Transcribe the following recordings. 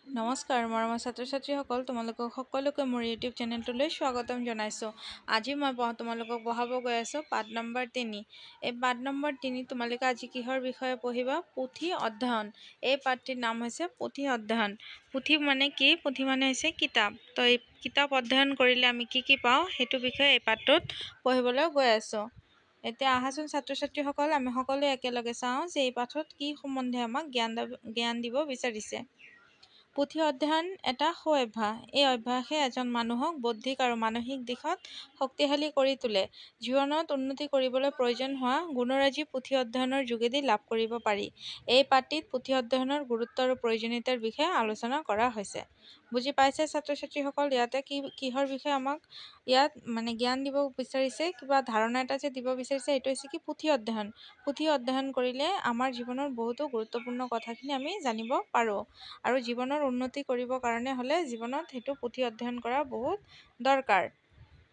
নমস্কাৰ মৰমৰ ছাত্ৰ ছাত্ৰীসকল, তোমালোকক সকলোকে মোৰ ইউটিউব চেনেলটোলৈ স্বাগতম জনাইছোঁ। আজি মই তোমালোকক পঢ়াব গৈ আছোঁ পাঠ নম্বৰ 3। এই পাঠ নম্বৰ 3 তোমালোকে আজি কিহৰ বিষয়ে পঢ়িবা? পুথি অধ্যয়ন। এই পাঠটিৰ নাম হৈছে পুথি অধ্যয়ন। পুথি মানে কি? পুথি মানে হৈছে কিতাপ। তো এই কিতাপ অধ্যয়ন কৰিলে আমি কি পাওঁ সেইটো বিষয়ে এই পাঠটোত পঢ়িবলৈ গৈ আছোঁ। এতিয়া আহাচোন ছাত্ৰ ছাত্ৰীসকল, আমি সকলোৱে একেলগে চাওঁ যে এই পাঠত কি সম্বন্ধে আমাক জ্ঞান দিব বিচাৰিছে। পুথি অধ্যয়ন এটা সু অভ্যাস। এই অভ্যাসে এজন মানুহক বৌদ্ধিক আৰু মানসিক দিশত শক্তিশালী কৰি তোলে। জীৱনত উন্নতি কৰিবলৈ প্ৰয়োজন হোৱা গুণৰাজি পুথি অধ্যয়নৰ যোগেদি লাভ কৰিব পাৰি। এই পাঠটিত পুথি অধ্যয়নৰ গুৰুত্ব আৰু প্ৰয়োজনীয়তাৰ বিষয়ে আলোচনা কৰা হৈছে। বুজি পাইছে ছাত্ৰ ছাত্ৰীসকল? ইয়াতে কিহৰ বিষয়ে আমাক ইয়াত জ্ঞান দিব বিচাৰিছে, কিবা ধাৰণা এটা যে দিব বিচাৰিছে, সেইটো হৈছে কি? পুথি অধ্যয়ন। পুথি অধ্যয়ন কৰিলে আমাৰ জীৱনৰ বহুতো গুৰুত্বপূৰ্ণ কথাখিনি আমি জানিব পাৰোঁ। আৰু জীৱনৰ উন্নতি কৰিবৰ কাৰণে হ'লে জীৱনত সেইটো পুথি অধ্যয়ন কৰা বহুত দৰকাৰ।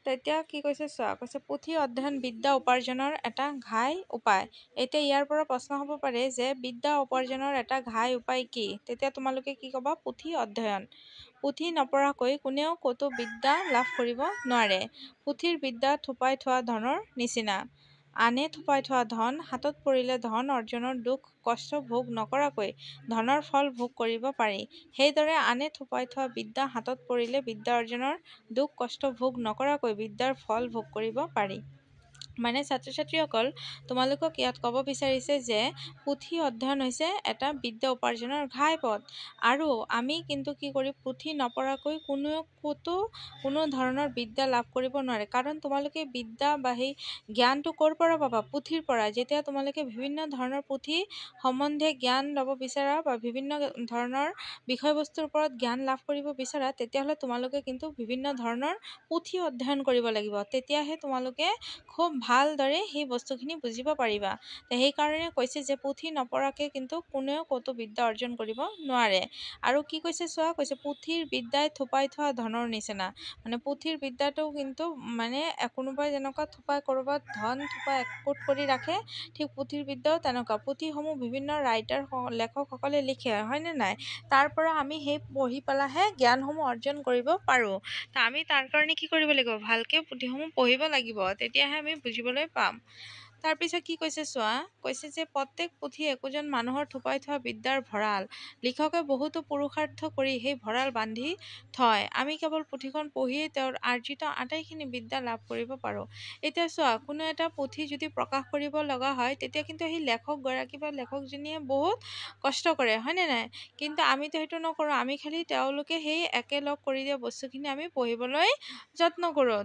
তেতিয়া কি কৈছে চোৱা, কৈছে পুথি অধ্যয়ন বিদ্যা উপাৰ্জনৰ এটা ঘাই উপায়। এতিয়া ইয়াৰ পৰা প্ৰশ্ন হ'ব পাৰে যে বিদ্যা উপাৰ্জনৰ এটা ঘাই উপায় কি? তেতিয়া তোমালোকে কি ক'বা? পুথি অধ্যয়ন। পুথি নপঢ়াকৈ কোনেও ক'তো বিদ্যা লাভ কৰিব নোৱাৰে। পুথিৰ বিদ্যা থোপাই থোৱা ধনৰ নিচিনা। আনে থোপাই থোৱা ধন হাতত পৰিলে ধন অৰ্জনৰ দুখ কষ্ট ভোগ নকৰাকৈ ধনৰ ফল ভোগ কৰিব পাৰি। সেইদৰে আনে থোপাই থোৱা বিদ্যা হাতত পৰিলে বিদ্যা অৰ্জনৰ দুখ কষ্ট ভোগ নকৰাকৈ বিদ্যাৰ ফল ভোগ কৰিব পাৰি। মানে ছাত্ৰ ছাত্ৰীসকল, তোমালোকক ইয়াত ক'ব বিচাৰিছে যে পুথি অধ্যয়ন হৈছে এটা বিদ্যা উপাৰ্জনৰ ঘাই পথ। আৰু আমি কিন্তু কি কৰি পুথি নপঢ়াকৈ ক'তো কোনো ধৰণৰ বিদ্যা লাভ কৰিব নোৱাৰে। কাৰণ তোমালোকে বিদ্যা বা সেই জ্ঞানটো ক'ৰ পৰা পাবা? পুথিৰ পৰা। যেতিয়া তোমালোকে বিভিন্ন ধৰণৰ পুথি সম্বন্ধে জ্ঞান ল'ব বিচাৰা বা বিভিন্ন ধৰণৰ বিষয়বস্তুৰ ওপৰত জ্ঞান লাভ কৰিব বিচাৰা, তেতিয়াহ'লে তোমালোকে কিন্তু বিভিন্ন ধৰণৰ পুথি অধ্যয়ন কৰিব লাগিব। তেতিয়াহে তোমালোকে খুব ভালদৰে সেই বস্তুখিনি বুজিব পাৰিবা। সেইকাৰণে কৈছে যে পুথি নপঢ়াকৈ কিন্তু কোনেও ক'তো বিদ্যা অৰ্জন কৰিব নোৱাৰে। আৰু কি কৈছে চোৱা, কৈছে পুথিৰ বিদ্যাই থোপাই থোৱা ধনৰ নিচিনা। মানে পুথিৰ বিদ্যাটো কিন্তু কোনোবাই যেনেকুৱা থোপাই ক'ৰবাত ধন থোপাই একোট কৰি ৰাখে, ঠিক পুথিৰ বিদ্যাও তেনেকুৱা। পুথিসমূহ বিভিন্ন লেখকসকলে লিখে, হয়নে নাই? তাৰ পৰা আমি সেই পঢ়ি পেলাইহে জ্ঞানসমূহ অৰ্জন কৰিব পাৰোঁ। আমি তাৰ কাৰণে কি কৰিব লাগিব? ভালকৈ পুথিসমূহ পঢ়িব লাগিব, তেতিয়াহে আমি বুজিবলৈ পাম। তাৰপিছত কি কৈছে চোৱা, কৈছে যে প্ৰত্যেক পুথি একোজন মানুহৰ থোপাই থোৱা বিদ্যাৰ ভঁৰাল। লিখকে বহুতো পুৰুষাৰ্থ কৰি সেই ভঁৰাল বান্ধি থয়। আমি কেৱল পুথিখন পঢ়িয়েই তেওঁৰ আৰ্জিত আটাইখিনি বিদ্যা লাভ কৰিব পাৰোঁ। এতিয়া চোৱা, কোনো এটা পুথি যদি প্ৰকাশ কৰিব লগা হয়, তেতিয়া কিন্তু সেই লেখকগৰাকী বা লেখকজনীয়ে বহুত কষ্ট কৰে, হয়নে নাই? কিন্তু আমিতো সেইটো নকৰোঁ। আমি খালি তেওঁলোকে সেই একেলগ কৰি দিয়া বস্তুখিনি আমি পঢ়িবলৈ যত্ন কৰোঁ।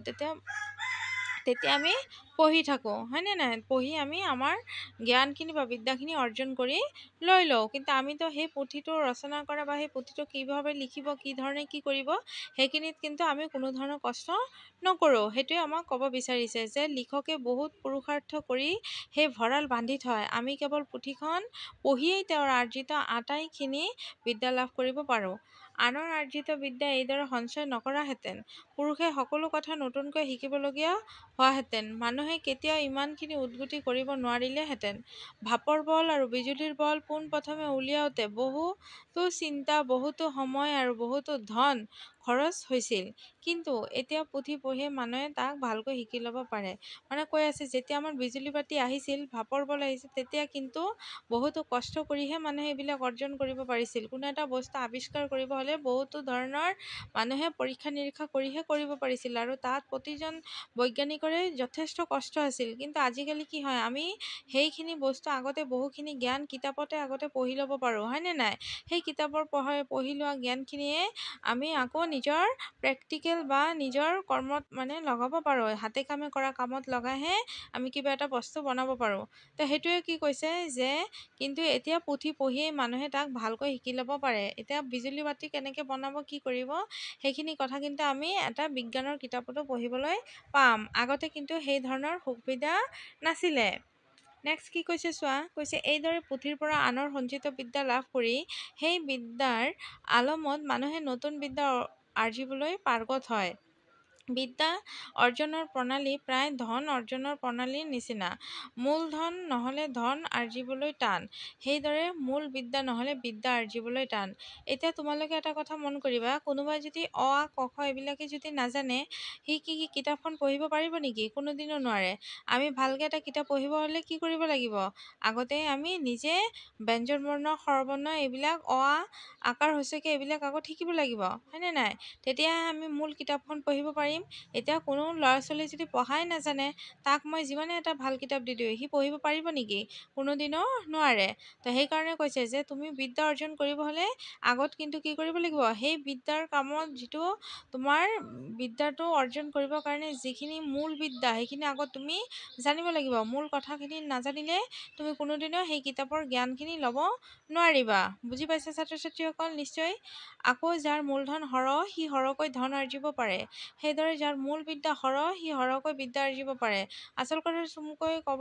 তেতিয়া আমি পঢ়ি থাকোঁ, হয়নে নাই? পঢ়ি আমি আমাৰ জ্ঞানখিনি বা বিদ্যাখিনি অৰ্জন কৰি লৈ লওঁ। কিন্তু আমিতো সেই পুথিটো ৰচনা কৰা বা সেই পুথিটো কিভাৱে লিখিব, কি ধৰণে কি কৰিব, সেইখিনিত কিন্তু আমি কোনো ধৰণৰ কষ্ট নকৰোঁ। সেইটোৱে আমাক ক'ব বিচাৰিছে যে লিখকে বহুত পুৰুষাৰ্থ কৰি সেই ভঁৰাল বান্ধি থয়। আমি কেৱল পুথিখন পঢ়িয়েই তেওঁৰ আৰ্জিত আটাইখিনি বিদ্যা লাভ কৰিব পাৰোঁ। আনৰ আৰ্জিত বিদ্যা এইদৰে সঞ্চয় নকৰাহেঁতেন পুৰুষে সকলো কথা নতুনকৈ শিকিবলগীয়া হোৱাহেঁতেন। মানুহে কেতিয়াও ইমানখিনি উদ্গতি কৰিব নোৱাৰিলেহেঁতেন। ভাপৰ বল আৰু বিজুলীৰ বল পোনপ্ৰথমে উলিয়াওঁতে বহুতো চিন্তা, বহুতো সময় আৰু বহুতো ধন খৰচ হৈছিল। কিন্তু এতিয়া পুথি পঢ়িয়ে মানুহে তাক ভালকৈ শিকি ল'ব পাৰে। কৈ আছে যেতিয়া আমাৰ বিজুলী বাতি আহিছিল, ভাপৰ বল আহিছিল, তেতিয়া কিন্তু বহুতো কষ্ট কৰিহে মানুহে এইবিলাক অৰ্জন কৰিব পাৰিছিল। কোনো এটা বস্তু আৱিষ্কাৰ কৰিব হ'লে বহুতো ধৰণৰ মানুহে পৰীক্ষা নিৰীক্ষা কৰিহে কৰিব পাৰিছিল। আৰু তাত প্ৰতিজন বৈজ্ঞানিকৰে যথেষ্ট কষ্ট আছিল। কিন্তু আজিকালি কি হয়, আমি সেইখিনি বস্তু আগতে বহুখিনি জ্ঞান কিতাপতে আগতে পঢ়ি ল'ব পাৰোঁ, হয়নে নাই? সেই কিতাপৰ পঢ়ি লোৱা জ্ঞানখিনিয়ে আমি আকৌ নিজৰ প্ৰেক্টিকেল বা নিজৰ কৰ্মত লগাব পাৰোঁ। হাতে কামে কৰা কামত লগাইহে আমি কিবা এটা বস্তু বনাব পাৰোঁ। তো সেইটোৱে কি কৈছে যে কিন্তু এতিয়া পুথি পঢ়িয়েই মানুহে তাক ভালকৈ শিকি ল'ব পাৰে। এতিয়া বিজুলী বাতি কেনেকৈ বনাব, কি কৰিব, সেইখিনি কথা কিন্তু আমি এটা বিজ্ঞানৰ কিতাপতো পঢ়িবলৈ পাম। আগতে কিন্তু সেই ধৰণৰ সুবিধা নাছিলে। নেক্সট কি কৈছে চোৱা, কৈছে এইদৰে পুথিৰ পৰা আনৰ সঞ্চিত বিদ্যা লাভ কৰি সেই বিদ্যাৰ আলমত মানুহে নতুন বিদ্যা আৰ্জিবলৈ পাৰ্গত হয়। বিদ্যা অৰ্জনৰ প্ৰণালী প্ৰায় ধন অৰ্জনৰ প্ৰণালীৰ নিচিনা। মূলধন নহ'লে ধন আৰ্জিবলৈ টান, সেইদৰে মূল বিদ্যা নহ'লে বিদ্যা আৰ্জিবলৈ টান। এতিয়া তোমালোকে এটা কথা মন কৰিবা, কোনোবাই যদি অ আ ক খ এইবিলাকে যদি নাজানে, সি কি কিতাপখন পঢ়িব পাৰিব নেকি? কোনোদিনো নোৱাৰে। আমি ভালকৈ এটা কিতাপ পঢ়িব হ'লে কি কৰিব লাগিব? আগতে আমি নিজে ব্যঞ্জন বৰ্ণ স্বৰবৰ্ণ এইবিলাক অ আ আকাৰ হস্যকে এইবিলাক আগত শিকিব লাগিব, হয়নে নাই? তেতিয়াহে আমি মূল কিতাপখন পঢ়িব পাৰিম। এতিয়া কোনো ল'ৰা ছোৱালী যদি পঢ়াই নাজানে, তাক মই যিমানে এটা ভাল কিতাপ দি দিওঁ, সি পঢ়িব পাৰিব নেকি? কোনোদিনো নোৱাৰে। তো সেইকাৰণে কৈছে যে তুমি বিদ্যা অৰ্জন কৰিব হ'লে আগত কিন্তু কি কৰিব লাগিব? সেই বিদ্যাৰ কামত যিটো তোমাৰ বিদ্যাটো অৰ্জন কৰিবৰ কাৰণে যিখিনি মূল বিদ্যা, সেইখিনি আগত তুমি জানিব লাগিব। মূল কথাখিনি নাজানিলে তুমি কোনোদিনো সেই কিতাপৰ জ্ঞানখিনি ল'ব নোৱাৰিবা। বুজি পাইছে ছাত্ৰ ছাত্ৰীসকল নিশ্চয়? আকৌ যাৰ মূলধন সৰহ, সি সৰহকৈ ধন আৰ্জিব পাৰে। সেইদৰে যাৰ মূল বিদ্যা সৰহ, সি সৰহকৈ বিদ্যা আৰ্জিব পাৰে। আচল কথা চমুকৈ ক'ব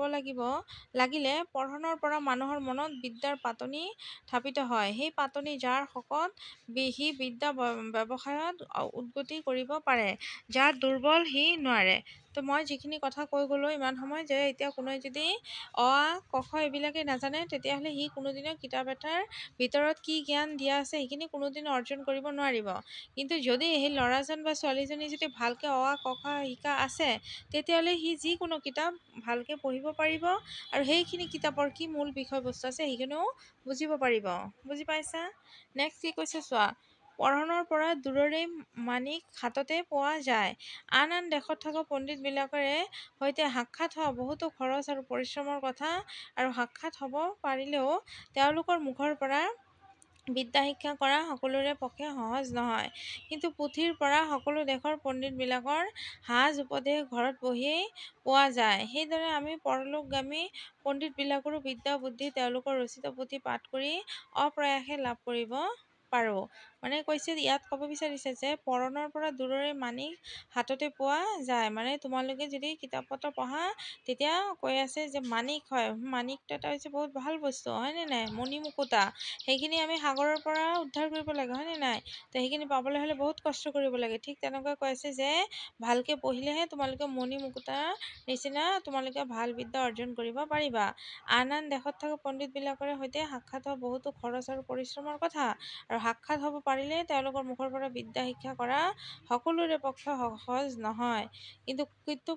লাগিলে পঢ়নৰ পৰা মানুহৰ মনত বিদ্যাৰ পাতনি থাপিত হয়। সেই পাতনি যাৰ শকত, সি বিদ্যা ব্যৱসায়ত উদ্গতি কৰিব পাৰে, যাৰ দুৰ্বল সি নোৱাৰে। তো মই যিখিনি কথা কৈ গ'লোঁ ইমান সময়, যে এতিয়া কোনোৱে যদি অ আ ক খ এইবিলাকে নাজানে, তেতিয়াহ'লে সি কোনোদিনে কিতাপ এটাৰ ভিতৰত কি জ্ঞান দিয়া আছে সেইখিনি কোনোদিনো অৰ্জন কৰিব নোৱাৰিব। কিন্তু যদি সেই ল'ৰাজন বা ছোৱালীজনী যদি ভালকৈ অ আ ক খ শিকা আছে, তেতিয়াহ'লে সি যিকোনো কিতাপ ভালকৈ পঢ়িব পাৰিব, আৰু সেইখিনি কিতাপৰ কি মূল বিষয়বস্তু আছে সেইখিনিও বুজিব পাৰিব। বুজি পাইছা? নেক্সট কি কৈছে চোৱা, পঢ়নৰ পৰা দূৰৰে মাণিক হাততে পোৱা যায়। আন আন দেশত থকা পণ্ডিতবিলাকৰে সৈতে সাক্ষাৎ হোৱা বহুতো খৰচ আৰু পৰিশ্ৰমৰ কথা, আৰু সাক্ষাৎ হ'ব পাৰিলেও তেওঁলোকৰ মুখৰ পৰা বিদ্যা শিক্ষা কৰা সকলোৰে পক্ষে সহজ নহয়। কিন্তু পুথিৰ পৰা সকলো দেশৰ পণ্ডিতবিলাকৰ সাজ উপদেশ ঘৰত বহিয়েই পোৱা যায়। সেইদৰে আমি পৰলোকগামী পণ্ডিতবিলাকৰো বিদ্যা বুদ্ধি তেওঁলোকৰ ৰচিত পুথি পাঠ কৰি অপ্ৰয়াসে লাভ কৰিব পাৰোঁ। মানে কৈছে, ইয়াত ক'ব বিচাৰিছে যে পৰণৰ পৰা দূৰৰে মাণিক হাততে পোৱা যায়। মানে তোমালোকে যদি কিতাপ পত্ৰ পঢ়া, তেতিয়া কৈ আছে যে মাণিক হয়, মাণিকটো এটা হৈছে বহুত ভাল বস্তু, হয়নে নাই? মণি মুকুতা, সেইখিনি আমি সাগৰৰ পৰা উদ্ধাৰ কৰিব লাগে, হয়নে নাই? তো সেইখিনি পাবলৈ হ'লে বহুত কষ্ট কৰিব লাগে। ঠিক তেনেকৈ কৈ আছে যে ভালকৈ পঢ়িলেহে তোমালোকে মণি মুকুতাৰ নিচিনা তোমালোকে ভাল বিদ্যা অৰ্জন কৰিব পাৰিবা। আন আন দেশত থকা পণ্ডিতবিলাকৰে সৈতে সাক্ষাৎ হোৱা বহুতো খৰচ আৰু পৰিশ্ৰমৰ কথা, আৰু সাক্ষাৎ হ'ব পাৰিলে তেওঁলোকৰ মুখৰ পৰা বিদ্যা শিক্ষা কৰা সকলোৰে পক্ষে সহজ নহয়। কিন্তু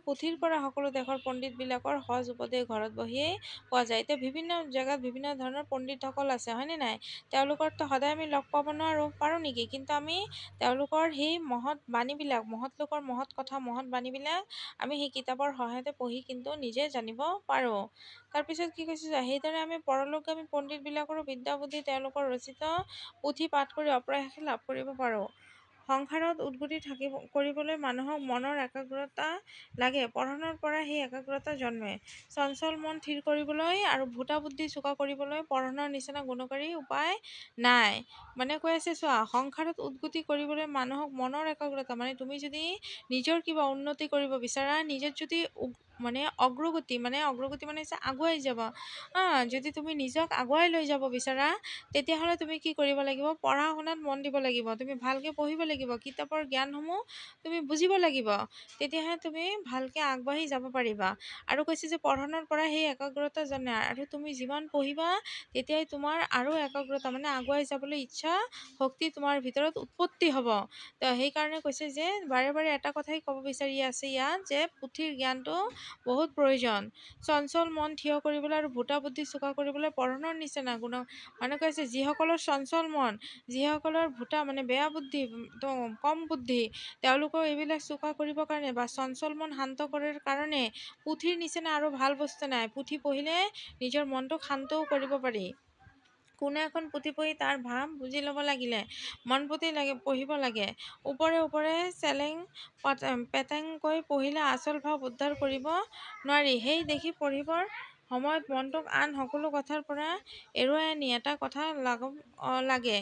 পুথিৰ পৰা সকলো দেশৰ পণ্ডিতবিলাকৰ সহজ উপদেশ ঘৰত বহিয়েই পোৱা যায়। এতিয়া বিভিন্ন জেগাত বিভিন্ন ধৰণৰ পণ্ডিতসকল আছে, হয়নে নাই? তেওঁলোকৰতো সদায় আমি লগ পাব পাৰোঁ নেকি? কিন্তু আমি তেওঁলোকৰ সেই মহৎ বাণীবিলাক, মহৎ লোকৰ মহৎ কথা, মহৎ বাণীবিলাক আমি সেই কিতাপৰ সহায়তে পঢ়ি কিন্তু নিজে জানিব পাৰোঁ। তাৰপিছত কি কৈছে, সেইদৰে আমি পৰলোকগামী পণ্ডিতবিলাকৰো বিদ্যা বুদ্ধি তেওঁলোকৰ ৰচিত পুথি পাঠ কৰি অপ্ৰয়াসে লাভ কৰিব পাৰোঁ। সংসাৰত উদ্গতি কৰিবলৈ মানুহক মনৰ একাগ্ৰতা লাগে। পঢ়নৰ পৰা সেই একাগ্ৰতা জন্মে। চঞ্চল মন থিৰ কৰিবলৈ আৰু ভোটা বুদ্ধি চোকা কৰিবলৈ পঢ়নৰ নিচিনা গুণকাৰী উপায় নাই। মানে কৈ আছে চোৱা, সংসাৰত উদ্গতি কৰিবলৈ মানুহক মনৰ একাগ্ৰতা, মানে তুমি যদি নিজৰ কিবা উন্নতি কৰিব বিচাৰা, নিজৰ যদি অগ্ৰগতি মানে হৈছে আগুৱাই যাব, যদি তুমি নিজক আগুৱাই লৈ যাব বিচাৰা, তেতিয়াহ'লে তুমি কি কৰিব লাগিব? পঢ়া শুনাত মন দিব লাগিব। তুমি ভালকৈ পঢ়িব লাগিব, কিতাপৰ জ্ঞানসমূহ তুমি বুজিব লাগিব, তেতিয়াহে তুমি ভালকৈ আগবাঢ়ি যাব পাৰিবা। আৰু কৈছে যে পঢ়নৰ পৰা সেই একাগ্ৰতা জন্মে, আৰু তুমি যিমান পঢ়িবা তেতিয়াই তোমাৰ আৰু একাগ্ৰতা মানে আগুৱাই যাবলৈ ইচ্ছা শক্তি তোমাৰ ভিতৰত উৎপত্তি হ'ব। তো সেইকাৰণে কৈছে যে বাৰে বাৰে এটা কথাই ক'ব বিচাৰি আছে ইয়াত, যে পুথিৰ জ্ঞানটো বহুত প্ৰয়োজন। চঞ্চল মন থিয় কৰিবলৈ আৰু ভোটা বুদ্ধি চোকা কৰিবলৈ পঢ়নৰ নিচিনা মানে কৈছে, যিসকলৰ চঞ্চল মন, যিসকলৰ ভোটা মানে বেয়া বুদ্ধি, কম বুদ্ধি, তেওঁলোকৰ এইবিলাক চোকা কৰিবৰ কাৰণে বা চঞ্চল মন শান্ত কৰাৰ কাৰণে পুথিৰ নিচিনা আৰু ভাল বস্তু নাই। পুথি পঢ়িলে নিজৰ মনটোক শান্তও কৰিব পাৰি। কোনো এখন পুথি পঢ়ি তাৰ ভাৱ বুজি ল'ব লাগিলে মন পুতি পঢ়িব লাগে। ওপৰে ওপৰে চেলেং পেটেংকৈ পঢ়িলে আচল ভাৱ উদ্ধাৰ কৰিব নোৱাৰি। সেই দেখি পঢ়িবৰ সময়ত মনটোক আন সকলো কথাৰ পৰা এৰুৱাই আনি এটা কথাত লাগে।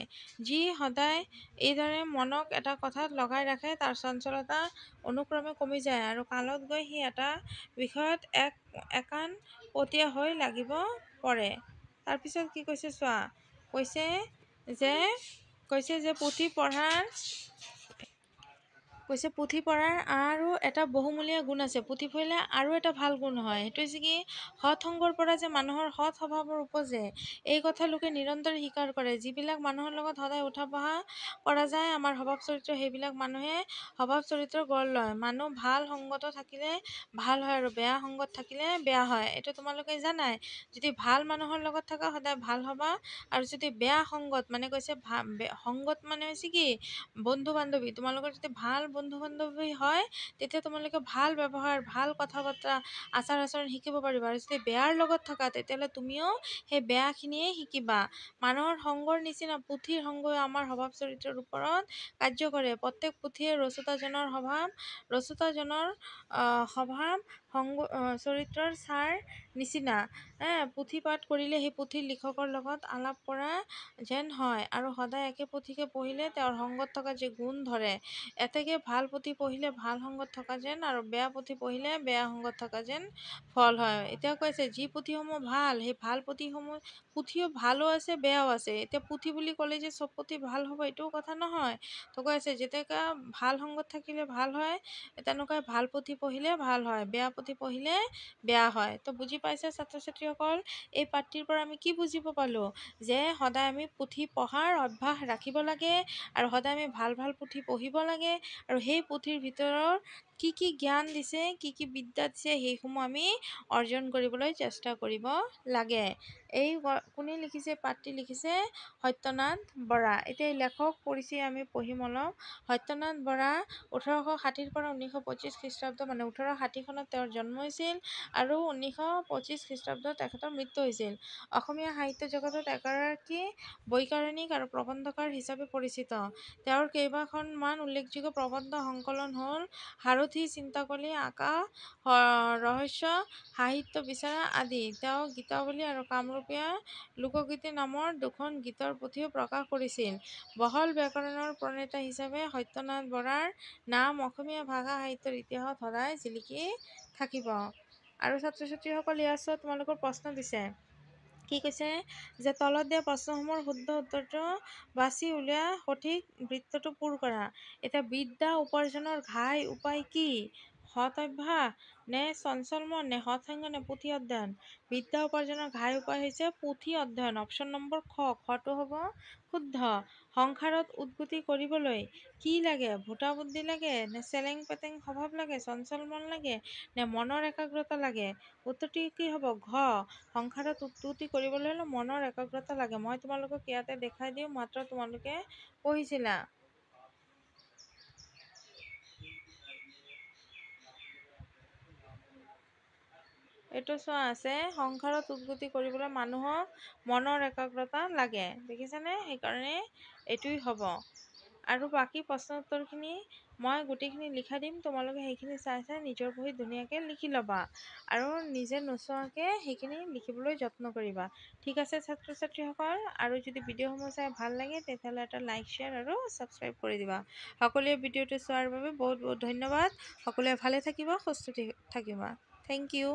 যি সদায় এইদৰে মনক এটা কথাত লগাই ৰাখে, তাৰ চঞ্চলতা অনুক্ৰমে কমি যায়, আৰু কালত গৈ সি এটা বিষয়ত একান পতীয়া হৈ লাগিব পৰে। তাৰপিছত কি কৈছে চোৱা, কৈছে যে পুথি পঢ়াৰ কৈছে পুথি পঢ়াৰ আৰু এটা বহুমূলীয়া গুণ আছে। পুথি পঢ়িলে আৰু এটা ভাল গুণ হয়, সেইটো হৈছে কি সৎ সংগৰ পৰা যে মানুহৰ সৎ স্বভাৱৰ উপজে, এই কথা লোকে নিৰন্তৰে স্বীকাৰ কৰে। যিবিলাক মানুহৰ লগত সদায় উঠা বহা কৰা যায় আমাৰ স্বভাৱ চৰিত্ৰ, সেইবিলাক মানুহে স্বভাৱ চৰিত্ৰ গঢ় লয়। মানুহ ভাল সংগত থাকিলে ভাল হয় আৰু বেয়া সংগত থাকিলে বেয়া হয়, এইটো তোমালোকে জানাই। যদি ভাল মানুহৰ লগত থকা সদায় ভাল হবা, আৰু যদি বেয়া সংগত মানে কৈছে সংগত মানে হৈছে কি বন্ধু বান্ধৱী, তোমালোকৰ যদি ভাল বন্ধু বান্ধৱী হয় তেতিয়া তোমালোকে ভাল ব্যৱহাৰ ভাল কথা বতৰা আচাৰ আচৰণ শিকিব পাৰিবা। আৰু যদি বেয়াৰ লগত থকা তেতিয়াহ'লে তুমিও সেই বেয়াখিনিয়ে শিকিবা। মানুহৰ সংগৰ নিচিনা পুথিৰ সংগই আমাৰ স্বভাৱ চৰিত্ৰৰ ওপৰত কাৰ্য কৰে। প্ৰত্যেক পুথিয়ে ৰচোতাজনৰ স্বভাৱ সংগ চৰিত্ৰৰ ছাৰ নিচিনা। পুথি পাঠ কৰিলে সেই পুথিৰ লিখকৰ লগত আলাপ কৰা যেন হয়, আৰু সদায় একে পুথিকে পঢ়িলে তেওঁৰ সংগত থকা যে গুণ ধৰে। এতেকে ভাল পুথি পঢ়িলে ভাল সংগত থকা যেন, আৰু বেয়া পুথি পঢ়িলে বেয়া সংগত থকা যেন ফল হয়। এতিয়া কৈছে যি পুথিসমূহ ভাল, সেই ভাল পুথিও ভালো আছে বেয়াও আছে। এতিয়া পুথি বুলি ক'লে যে চব পুথি ভাল হ'ব এইটোও কথা নহয়। তো কৈ আছে যেতিয়াকে ভাল সংগত থাকিলে ভাল হয়, তেনেকুৱা ভাল পুথি পঢ়িলে ভাল হয়, বেয়া পুথি পঢ়িলে বেয়া হয়। তো বুজি পাইছে ছাত্ৰ ছাত্ৰীসকল, এই পাঠটিৰ পৰা আমি কি বুজিব পালো, যে সদায় আমি পুথি পঢ়াৰ অভ্যাস ৰাখিব লাগে, আৰু সদায় আমি ভাল ভাল পুথি পঢ়িব লাগে, আৰু সেই পুথিৰ ভিতৰত কি কি জ্ঞান দিছে, কি কি বিদ্যা দিছে, সেইসমূহ আমি অৰ্জন কৰিবলৈ চেষ্টা কৰিব লাগে। এই কোনে লিখিছে, পাঠটি লিখিছে সত্যনাথ বৰা। এতিয়া এই লেখক পৰিচয় আমি পঢ়িম অলপ। সত্যনাথ বৰা 1860 পৰা 1925 খ্ৰীষ্টাব্দ, মানে 1860 চনত তেওঁৰ জন্ম হৈছিল আৰু 1925 খ্ৰীষ্টাব্দত তেখেতৰ মৃত্যু হৈছিল। অসমীয়া সাহিত্য জগতত এগৰাকী বৈকাৰণিক আৰু প্ৰবন্ধকাৰ হিচাপে পৰিচিত। তেওঁৰ কেইবাখনমান উল্লেখযোগ্য প্ৰবন্ধ সংকলন হ'ল সাৰথি, চিন্তাকলি, আকাশ ৰহস্য, সাহিত্য বিচাৰ আদি। তেওঁ গীতাৱলী আৰু কামৰূপীয়া লোকগীতি নামৰ দুখন গীতৰ পুথিও প্ৰকাশ কৰিছিল। বহল ব্যাকৰণৰ প্ৰণেতা হিচাপে সত্যনাথ বৰাৰ নাম অসমীয়া ভাষা সাহিত্যৰ ইতিহাসত সদায় জিলিকি থাকিব। আৰু ছাত্ৰ ছাত্ৰীসকল ইয়াৰ ওচৰত তোমালোকৰ প্ৰশ্ন দিছে। কি কৈছে, যে তলত দিয়া প্ৰশ্নসমূহৰ শুদ্ধ উত্তৰটো বাছি উলিয়াই সঠিক বৃত্তটো পূৰ কৰা। এতিয়া বিদ্যা উপাৰ্জনৰ ঘাই উপায় কি? সৎ অভ্যাস নে চঞ্চল মন নে সৎসংগ নে পুথি অধ্যয়ন? বিদ্যা উপাৰ্জনৰ ঘাই উপায় হৈছে পুথি অধ্যয়ন। অপশ্যন নম্বৰ খটো হ'ব শুদ্ধ। সংসাৰত উদগতি কৰিবলৈ কি লাগে? ভোটা বুদ্ধি লাগে নে চেলেং পেটেং স্বভাৱ লাগে, চঞ্চল মন লাগে নে মনৰ একাগ্ৰতা লাগে? উত্তৰটি কি হ'ব? ঘ। সংসাৰত উদগতি কৰিবলৈ হ'লে মনৰ একাগ্ৰতা লাগে। মই তোমালোকক ইয়াতে দেখাই দিওঁ, মাত্ৰ তোমালোকে পঢ়িছিলা। এইটো চোৱা আছে, সংসাৰত উদগতি কৰিবলৈ মানুহক মনৰ একাগ্ৰতা লাগে, দেখিছানে? সেইকাৰণে এইটোই হ'ব। আৰু বাকী প্ৰশ্ন উত্তৰখিনি মই গোটেইখিনি লিখাই দিম, তোমালোকে সেইখিনি চাই নিজৰ বহীত ধুনীয়াকৈ লিখি ল'বা, আৰু নিজে নোচোৱাকৈ সেইখিনি লিখিবলৈ যত্ন কৰিবা। ঠিক আছে ছাত্ৰ ছাত্ৰীসকল, আৰু যদি ভিডিঅ'সমূহ চাই ভাল লাগে তেতিয়াহ'লে এটা লাইক, শ্বেয়াৰ আৰু ছাবস্ক্ৰাইব কৰি দিবা। সকলোৱে ভিডিঅ'টো চোৱাৰ বাবে বহুত বহুত ধন্যবাদ। সকলোৱে ভালে থাকিবা, সুস্থ থাকিবা। Thank U.